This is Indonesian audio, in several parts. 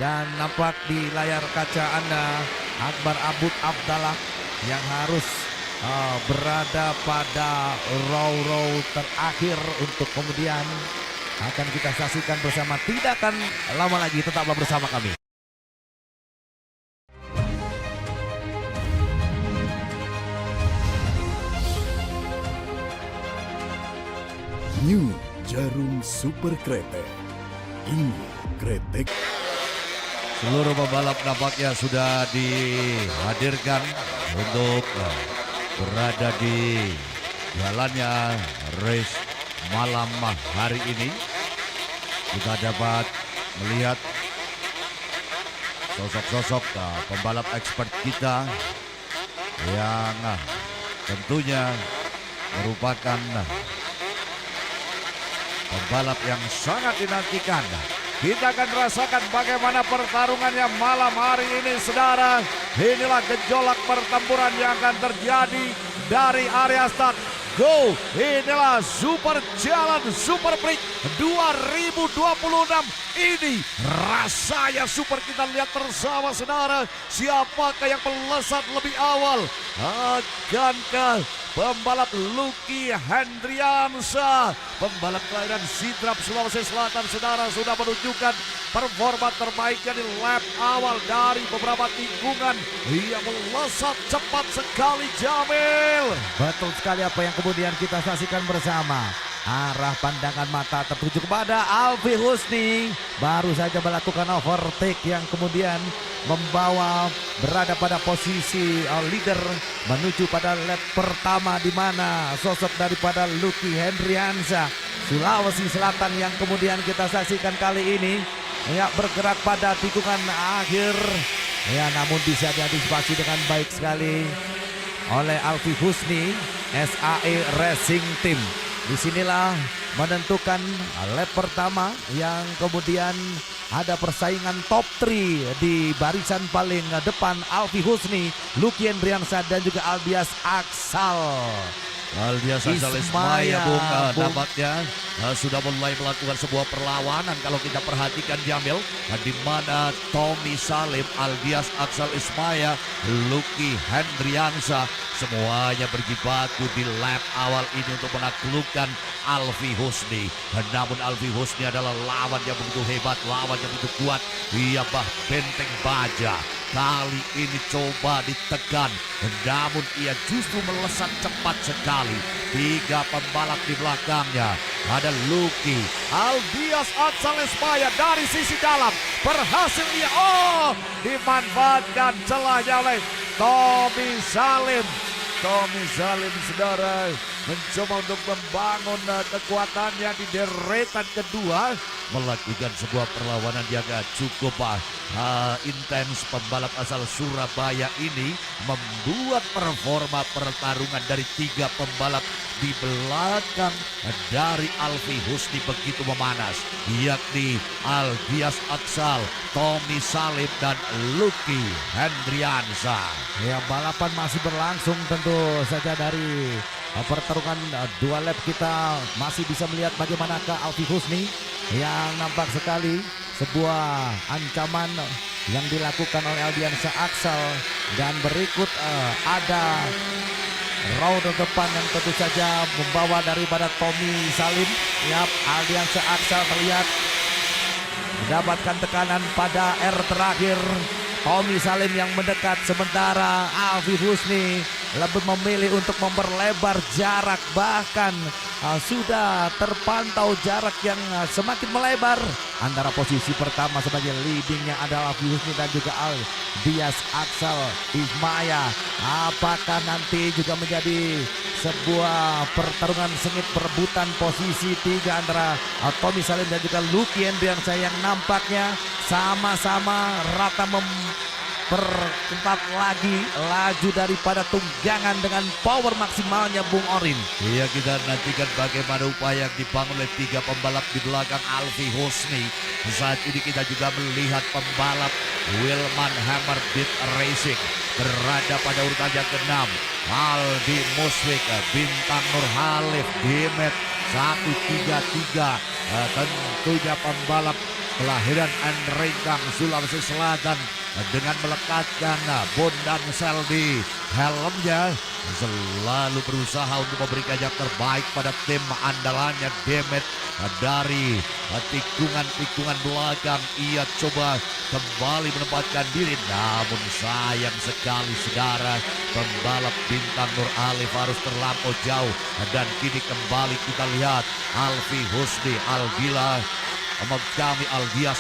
Dan nampak di layar kaca Anda Akbar Abud Abdallah yang harus berada pada row terakhir untuk kemudian akan kita saksikan bersama. Tidak akan lama lagi, tetaplah bersama kami. New Jarum Super Kretek. Ini kretek. Seluruh pembalap nampaknya sudah dihadirkan untuk berada di jalannya race malam hari ini. Kita dapat melihat sosok-sosok pembalap expert kita yang tentunya merupakan pembalap yang sangat dinantikan. Kita akan rasakan bagaimana pertarungannya malam hari ini, saudara. Inilah gejolak pertempuran yang akan terjadi dari area start. Go! Inilah Super Jalan Super Prix 2026. Ini rasanya super. Kita lihat bersama, saudara. Siapakah yang melesat lebih awal? Akankah pembalap Lucky Hendriansa, pembalap kelahiran Sidrap, Sulawesi Selatan, saudara, sudah menunjukkan performa terbaiknya di lap awal dari beberapa tikungan. Ia melesat cepat sekali, Jamil. Betul sekali apa yang kemudian kita saksikan bersama. Arah pandangan mata tertuju kepada Alfi Husni. Baru saja melakukan overtake yang kemudian membawa berada pada posisi leader menuju pada lap pertama, di mana sosok daripada Lucky Hendriansa Sulawesi Selatan yang kemudian kita saksikan kali ini ya bergerak pada tikungan akhir ya, namun bisa diantisipasi dengan baik sekali oleh Alfi Husni SAE Racing Team. Disinilah menentukan lap pertama yang kemudian ada persaingan top 3 di barisan paling depan. Alfi Husni, Lucky Hendriansa dan juga Albias Aksal. Albias Aksal Ismaya, nampaknya sudah mulai melakukan sebuah perlawanan. Kalau kita perhatikan, Jamil, di mana Tommy Salim, Albias Aksal Ismaya, Lucky Hendriansa semuanya berjibaku di lap awal ini untuk menaklukkan Alfi Husni. Namun Alfi Husni adalah lawan yang begitu hebat, lawan yang begitu kuat. Ia benteng baja. Kali ini coba ditekan, namun ia justru melesat cepat sekali. 3 pembalap di belakangnya. Ada Lucky, Albias Aksal Ismaya dari sisi dalam. Berhasil ia, dimanfaatkan celahnya oleh Tommy Salim. Tommy Salim, saudara, mencoba untuk membangun kekuatannya di deretan kedua. Melakukan sebuah perlawanan yang cukup intens. Pembalap asal Surabaya ini membuat performa pertarungan dari 3 pembalap di belakang dari Alfi Husni begitu memanas, yakni Albias Aksal, Tommy Salim, dan Lucky Hendriansa. Ya, balapan masih berlangsung tentu saja. Dari pertarungan 2 lap kita masih bisa melihat bagaimanakah Alfi Husni yang nampak sekali sebuah ancaman yang dilakukan oleh Albiansa Aksal. Dan berikut ada row depan yang tentu saja membawa daripada Tommy Salim. Yap, Albiansa Aksal terlihat mendapatkan tekanan pada R terakhir. Tommy Salim yang mendekat, sementara Alfi Husni lebih memilih untuk memperlebar jarak. Bahkan sudah terpantau jarak yang semakin melebar antara posisi pertama sebagai leadingnya adalah Alfi Husni dan juga Albias Aksal Ismaya. Apakah nanti juga menjadi sebuah pertarungan sengit perebutan posisi 3 antara Tommy Salim dan juga Lucky Hendriansa yang nampaknya sama-sama rata memperketat lagi laju daripada tunggangan dengan power maksimalnya Bung Orin. Iya, kita nantikan bagaimana upaya yang dibangun oleh 3 pembalap di belakang Alfi Husni. Saat ini kita juga melihat pembalap Wilman Hammer Beat Racing berada pada urutan yang ke-6. Aldi Muswik, Bintang Nurhalif, Dimet 133. Tentunya pembalap kelahiran Enrenggang, Sulawesi Selatan, dengan melekatkan bondan sel di helmnya, selalu berusaha untuk memberikan yang terbaik pada tim andalannya Demet. Dari tikungan-tikungan belakang ia coba kembali menempatkan diri, namun sayang sekali saudara, pembalap bintang Nur Alif harus terlampau jauh. Dan kini kembali kita lihat Alfi Husni, Aldila, kami Aldias,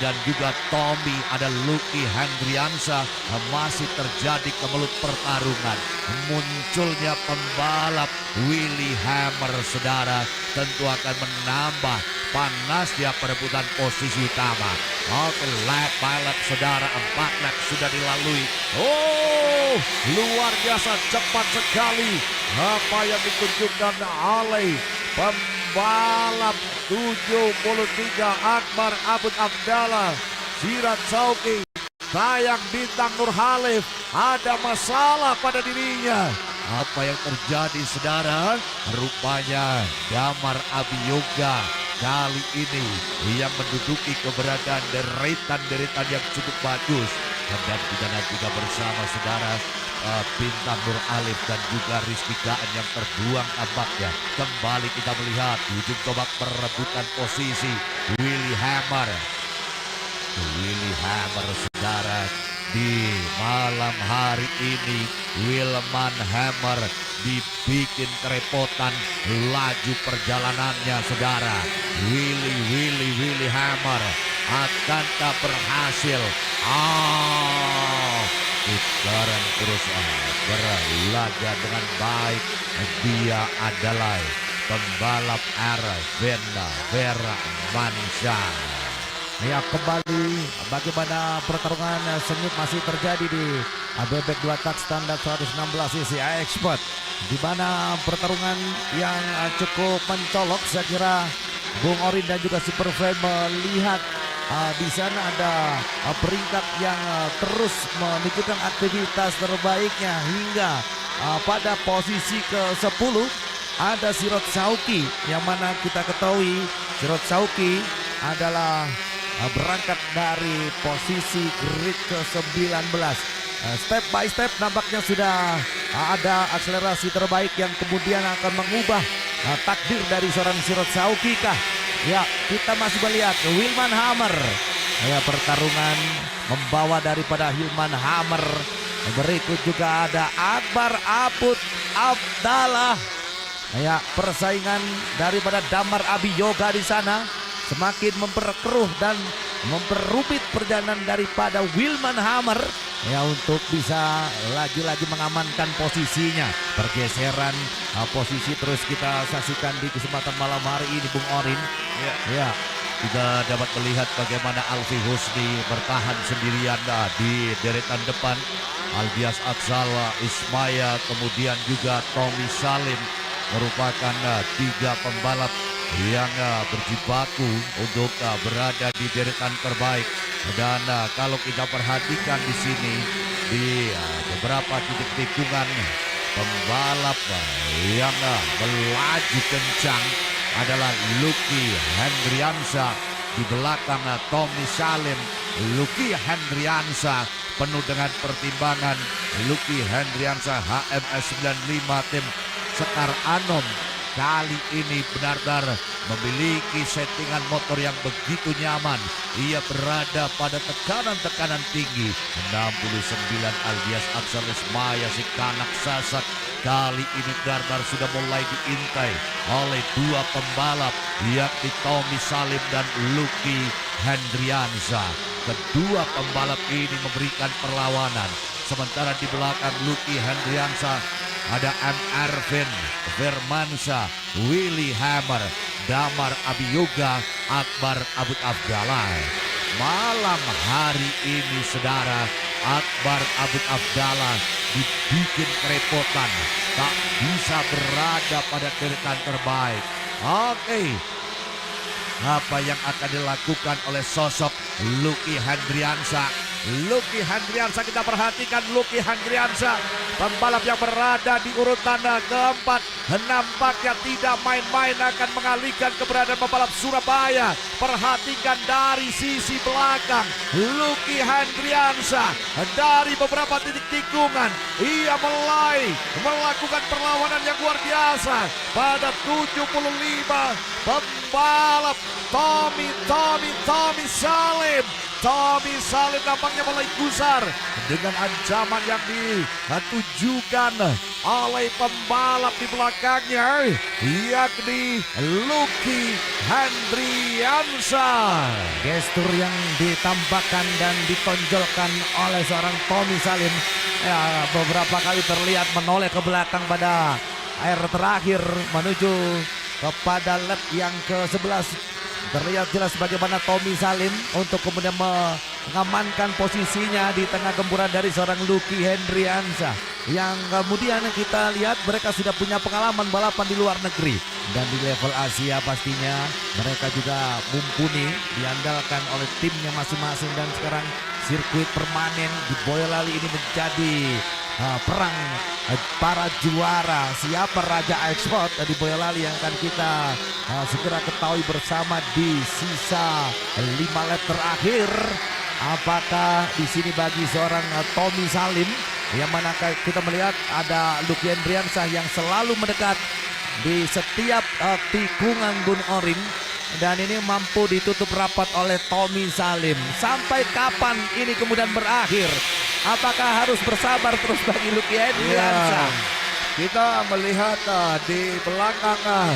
dan juga Tommy, ada Lucky Hendriansa. Masih terjadi kemelut pertarungan. Munculnya pembalap Willy Hammer saudara, tentu akan menambah panasnya perebutan posisi utama. Oke, lap by lap saudara, 4 lap sudah dilalui. Oh, luar biasa cepat sekali apa yang ditunjukkan oleh pembalap 73 Akbar Abud Abdallah Sirat Sauki. Sayang bintang Nur Halif ada masalah pada dirinya. Apa yang terjadi saudara? Rupanya Damar Abiyoga kali ini yang menduduki keberadaan deretan-deretan yang cukup bagus. Dan kita nantikan bersama saudara bintang Nur Alif dan juga Rizky Gaan yang terbuang tampaknya. Kembali kita melihat ujung tombak perebutan posisi Willy Hammer. Willy Hammer saudara, di malam hari ini Wilman Hammer dibikin kerepotan laju perjalanannya saudara. Willy Hammer akankah berhasil? Sekarang terus berlaga dengan baik. Dia adalah pembalap Arvenda Vera Mansyah. Ya, kembali bagaimana pertarungan sengit masih terjadi di bebek 2 tak standar 116 cc Expert, di mana pertarungan yang cukup mencolok. Saya kira Bung Orin dan juga Super Fred melihat di sana ada peringkat yang terus menunjukkan aktivitas terbaiknya hingga pada posisi ke-10 ada Sirot Sauki, yang mana kita ketahui Sirot Sauki adalah berangkat dari posisi grid ke-19. Step by step nampaknya sudah ada akselerasi terbaik yang kemudian akan mengubah takdir dari seorang Sirot Sauki kah? Ya, kita masih melihat Wilman Hammer. Ya, pertarungan membawa daripada Wilman Hammer. Berikut juga ada Akbar Abud Abdallah. Ya, persaingan daripada Damar Abiyoga di sana semakin memperkeruh dan memperrumit perjalanan daripada Wilman Hammer ya untuk bisa lagi-lagi mengamankan posisinya. Pergeseran posisi terus kita saksikan di kesempatan malam hari ini Bung Orin. Ya, kita dapat melihat bagaimana Alfi Husni bertahan sendirian di deretan depan. Aldias Atsal, Ismaya, kemudian juga Tommy Salim merupakan 3 pembalap yang berjibaku untuk berada di deretan terbaik. Dan kalau kita perhatikan di sini di beberapa titik tikungan, pembalap yang melaju kencang adalah Lucky Hendriansa, di belakang Tommy Salim. Lucky Hendriansa penuh dengan pertimbangan. Lucky Hendriansa HMS 95 tim Sekar Anom kali ini benar-benar memiliki settingan motor yang begitu nyaman. Ia berada pada tekanan-tekanan tinggi 69. Aldias Aksal Ismaya si kanak sasak kali ini benar-benar sudah mulai diintai oleh 2 pembalap, yakni Tommy Salim dan Lucky Hendriansa. Kedua pembalap ini memberikan perlawanan, sementara di belakang Lucky Hendriansa ada M. Ervin Vermansa, Willy Hammer, Damar Abiyoga, Akbar Abud Abdallah. Malam hari ini saudara, Akbar Abud Abdallah dibikin kerepotan, tak bisa berada pada deretan terbaik. Oke, apa yang akan dilakukan oleh sosok Lucky Hendriansa? Lucky Handriansyah. Kita perhatikan Lucky Handriansyah, pembalap yang berada di urutan keempat, nampaknya tidak main-main akan mengalihkan keberadaan pembalap Surabaya. Perhatikan dari sisi belakang, Lucky Handriansyah dari beberapa titik tikungan, ia mulai melakukan perlawanan yang luar biasa pada 75 pembalap Tommy Salim. Tommy Salim nampaknya mulai gusar dengan ancaman yang ditujukan oleh pembalap di belakangnya, yakni Lucky Handriansyah. Gestur yang ditampakkan dan ditonjolkan oleh seorang Tommy Salim ya, beberapa kali terlihat menoleh ke belakang pada air terakhir menuju kepada lap yang ke-11. Terlihat jelas bagaimana Tommy Salim untuk kemudian mengamankan posisinya di tengah gempuran dari seorang Lucky Handriansyah, yang kemudian kita lihat mereka sudah punya pengalaman balapan di luar negeri dan di level Asia. Pastinya mereka juga mumpuni, diandalkan oleh timnya masing-masing, dan sekarang sirkuit permanen di Boyolali ini menjadi perang para juara. Siapa Raja Ekspor di Boyolali yang akan kita segera ketahui bersama di sisa 5 lap terakhir. Apakah di sini bagi seorang Tommy Salim, yang mana kita melihat ada Lucky Handriansyah yang selalu mendekat di setiap tikungan Gun Oring, dan ini mampu ditutup rapat oleh Tommy Salim. Sampai kapan ini kemudian berakhir? Apakah harus bersabar terus bagi Lucky Handriansyah? Kita melihat di belakang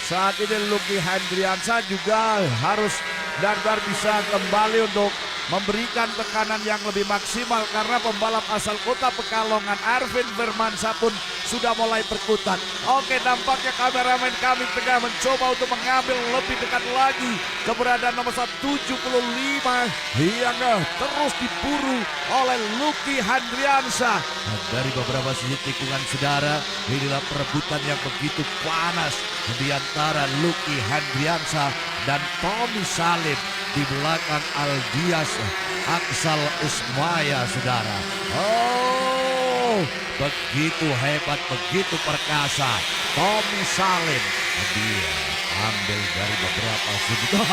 saat ini Lucky Handriansyah juga harus benar-benar bisa kembali untuk memberikan tekanan yang lebih maksimal, karena pembalap asal kota Pekalongan Arvin Firmansyah pun sudah mulai berkutat. Oke, nampaknya kameramen kami tengah mencoba untuk mengambil lebih dekat lagi keberadaan nomor 175 yang terus diburu oleh Lucky Handriansyah. Dari beberapa sisi tikungan, saudara, inilah perebutan yang begitu panas di antara Lucky Handriansyah dan Tommy Salim. Di belakang Aldias Aksal Ismaya, saudara. Oh, begitu hebat, begitu perkasa Tommy Salim. Dia ambil dari beberapa sudut.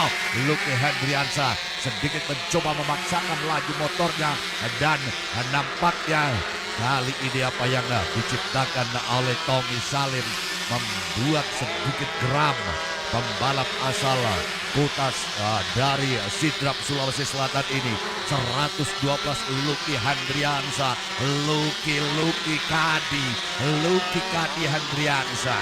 Lucky Handriansyah sedikit mencoba memaksakan laju motornya, dan nampaknya kali ini apa yang diciptakan oleh Tommy Salim membuat sedikit geram pembalap asal Kutas dari Sidrap, Sulawesi Selatan ini. 112 Lucky Handriansyah, Lucky Kadi Handriansyah.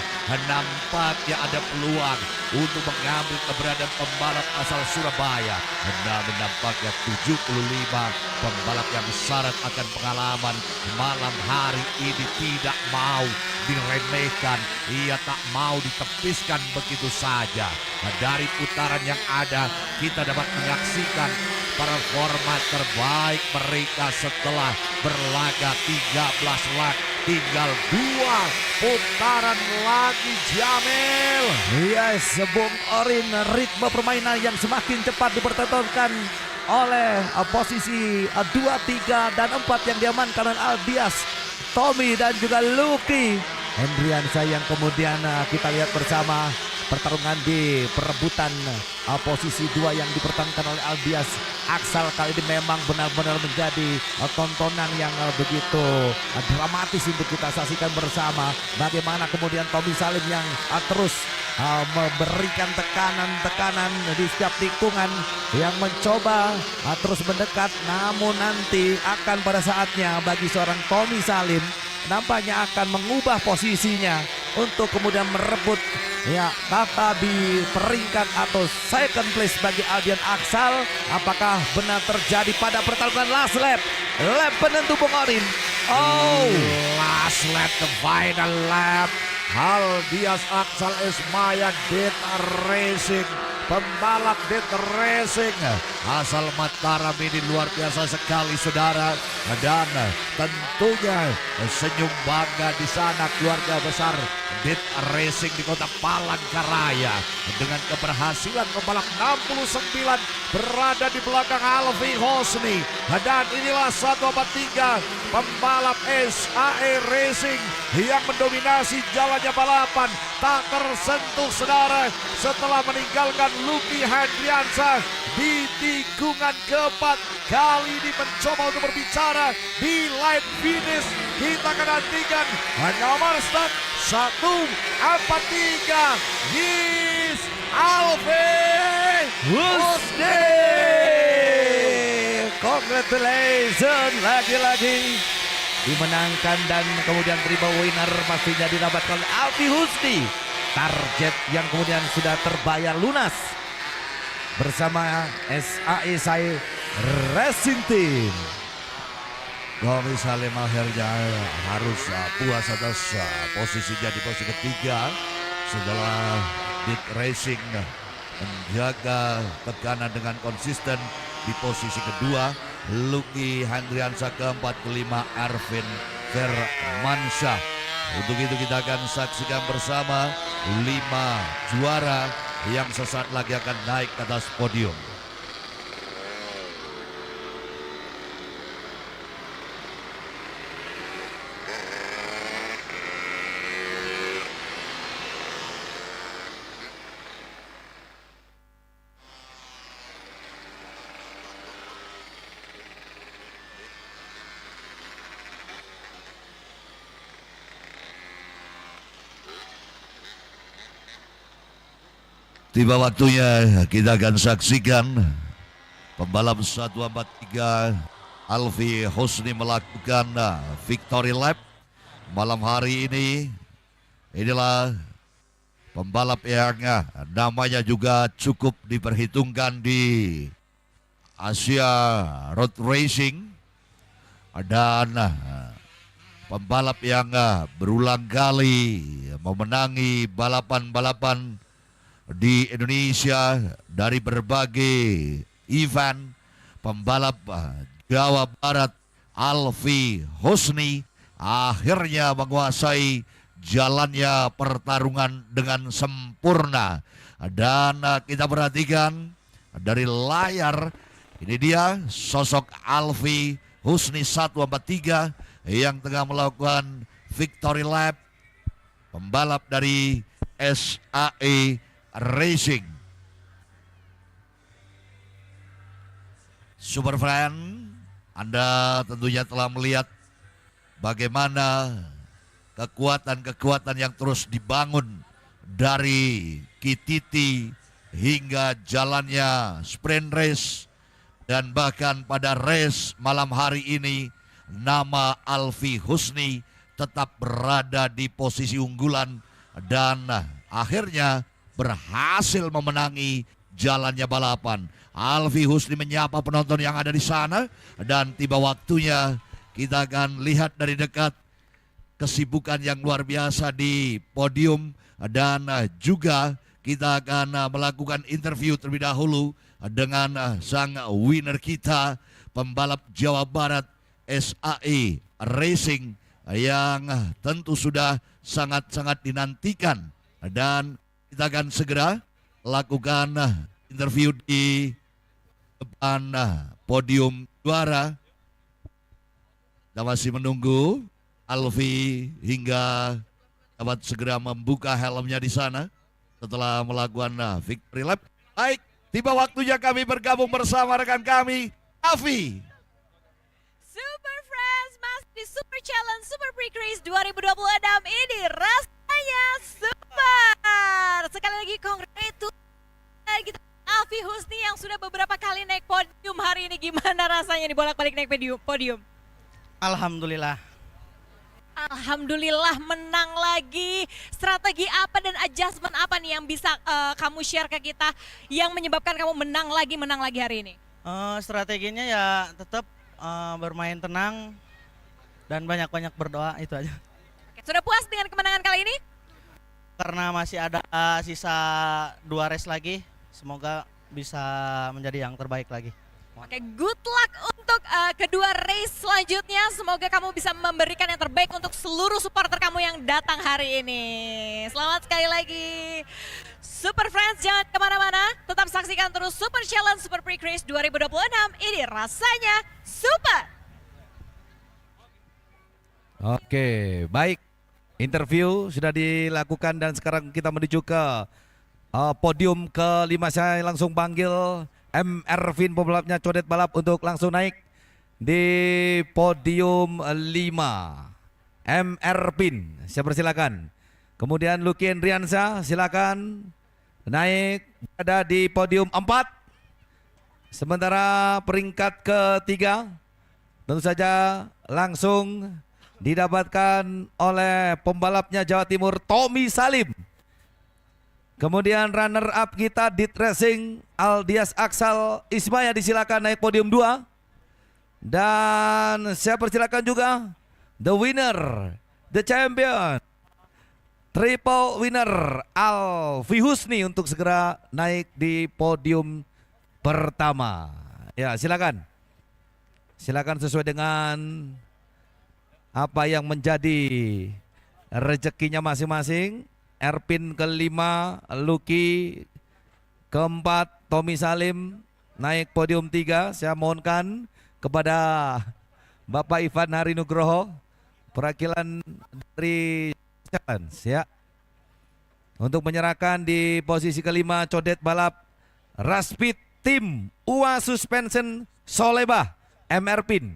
Nampaknya ada peluang untuk mengambil keberadaan pembalap asal Surabaya. Namun nampaknya 75 pembalap yang syarat akan pengalaman malam hari ini tidak mau diremehkan. Ia tak mau ditepiskan begitu saja. Dari putaran yang ada, kita dapat menyaksikan performa terbaik mereka setelah berlaga 13 lap. Tinggal 2 putaran lagi, Jamil. Yes, Bung Orin, ritme permainan yang semakin cepat dipertontonkan oleh posisi 2, 3, dan 4 yang diamankan oleh Aldias, Tommy, dan juga Lucky Handriansyah, yang kemudian kita lihat bersama pertarungan di perebutan posisi 2 yang dipertahankan oleh Aldias Aksal. Kali ini memang benar-benar menjadi tontonan yang begitu dramatis untuk kita saksikan bersama. Bagaimana kemudian Tommy Salim yang terus memberikan tekanan di setiap tikungan, yang mencoba terus mendekat, namun nanti akan pada saatnya bagi seorang Tommy Salim nampaknya akan mengubah posisinya untuk kemudian merebut kata di peringkat atau second place bagi Aldian Aksal. Apakah benar terjadi pada pertarungan last lap penentu, Bung Orin? Oh, last lap, the final lap. Aldias Aksal Ismaya Data Racing pembalap Dit Racing asal Mataram ini luar biasa sekali saudara, dan tentunya senyum bangga di sana keluarga besar Dit Racing di kota Palangkaraya dengan keberhasilan membalap 69 berada di belakang Alfi Hosni, dan inilah 143 pembalap SAE Racing yang mendominasi jalannya balapan tak tersentuh saudara setelah meninggalkan Lucky Hendriansa di tikungan keempat. Kali ini mencoba untuk berbicara di line finish. Kita akan nantikan nomor start 143 Yis Alfi Husni. Congratulations lagi-lagi dimenangkan dan kemudian terima winner pastinya didapatkan oleh Alfi Husni. Target yang kemudian sudah terbayar lunas bersama SAE SAE Racing Team. Tommy Salim akhirnya harus puas atas posisinya di posisi ketiga setelah Dit Racing menjaga tekanan dengan konsisten di posisi kedua. Lucky Hendriansa keempat, kelima Arvin Firmansyah. Untuk itu kita akan saksikan bersama 5 juara yang sesaat lagi akan naik ke atas podium. Tiba waktunya kita akan saksikan pembalap 143 Alfi Husni melakukan victory lap malam hari ini. Inilah pembalap yang namanya juga cukup diperhitungkan di Asia Road Racing, dan pembalap yang berulang kali memenangi balapan-balapan di Indonesia dari berbagai event. Pembalap Jawa Barat Alfi Husni akhirnya menguasai jalannya pertarungan dengan sempurna, dan kita perhatikan dari layar ini dia sosok Alfi Husni 143 yang tengah melakukan victory lap, pembalap dari SAE Racing. Super Friend, Anda tentunya telah melihat bagaimana kekuatan-kekuatan yang terus dibangun dari KTT hingga jalannya sprint race, dan bahkan pada race malam hari ini nama Alfi Husni tetap berada di posisi unggulan dan akhirnya berhasil memenangi jalannya balapan. Alfi Husni menyapa penonton yang ada di sana, dan tiba waktunya kita akan lihat dari dekat kesibukan yang luar biasa di podium, dan juga kita akan melakukan interview terlebih dahulu dengan sang winner kita, pembalap Jawa Barat SAE Racing yang tentu sudah sangat-sangat dinantikan, dan kita akan segera lakukan interview di depan podium juara. Kita masih menunggu Alfi hingga dapat segera membuka helmnya di sana setelah melakukan victory lap. Baik, tiba waktunya kami bergabung bersama rekan kami, Alfi. Super Friends, masih di Super Challenge Super Pre-Race 2026 ini rasanya super. Sekali lagi congratulations kita Alfi Husni yang sudah beberapa kali naik podium. Hari ini gimana rasanya dibolak-balik naik podium? Alhamdulillah. Alhamdulillah menang lagi. Strategi apa dan adjustment apa nih yang bisa kamu share ke kita yang menyebabkan kamu menang lagi hari ini? Strateginya ya tetap bermain tenang dan banyak-banyak berdoa, itu aja. Oke, sudah puas dengan kemenangan kali ini? Karena masih ada sisa 2 race lagi, semoga bisa menjadi yang terbaik lagi. Oke, good luck untuk kedua race selanjutnya. Semoga kamu bisa memberikan yang terbaik untuk seluruh supporter kamu yang datang hari ini. Selamat sekali lagi. Super Friends, jangan kemana-mana. Tetap saksikan terus Super Challenge Super Prix Race 2026. Ini rasanya super. Oke, baik. Interview sudah dilakukan dan sekarang kita menuju ke podium kelima. Saya langsung panggil M. Ervin, pembalapnya Codet Balap, untuk langsung naik di podium 5. M. Ervin, saya persilakan. Kemudian Lucky Endriansa, silakan naik berada di podium 4. Sementara peringkat ketiga tentu saja langsung didapatkan oleh pembalapnya Jawa Timur, Tommy Salim. Kemudian runner up kita Dit Racing Aldias Aksal Ismaya, disilakan naik podium 2. Dan saya persilakan juga the winner, the champion, triple winner Alfi Husni untuk segera naik di podium pertama. Ya, silakan. Silakan sesuai dengan apa yang menjadi rezekinya masing-masing. Erpin kelima, Lucky keempat, Tommy Salim naik podium 3. Saya mohonkan kepada Bapak Ivan Hari Nugroho, perwakilan dari Challenge, ya, untuk menyerahkan di posisi kelima Codet Balap Raspit Tim UA Suspension Soleba M. Erpin.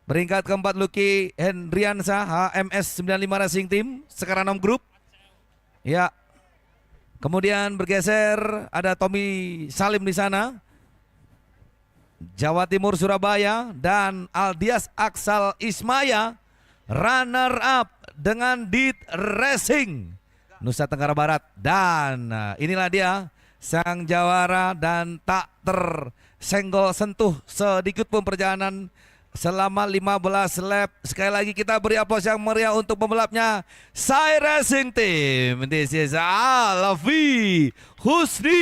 Peringkat keempat Lucky Hendriansa HMS 95 Racing Team sekarang 6 grup. Ya, kemudian bergeser ada Tommy Salim di sana, Jawa Timur Surabaya, dan Aldias Aksal Ismaya runner up dengan Dit Racing Nusa Tenggara Barat. Dan inilah dia sang jawara dan tak tersenggol sentuh sedikit pun perjalanan selama 15 lap. Sekali lagi kita beri aplaus yang meriah untuk pembalapnya Sai Racing Team. This is Alfi Husni.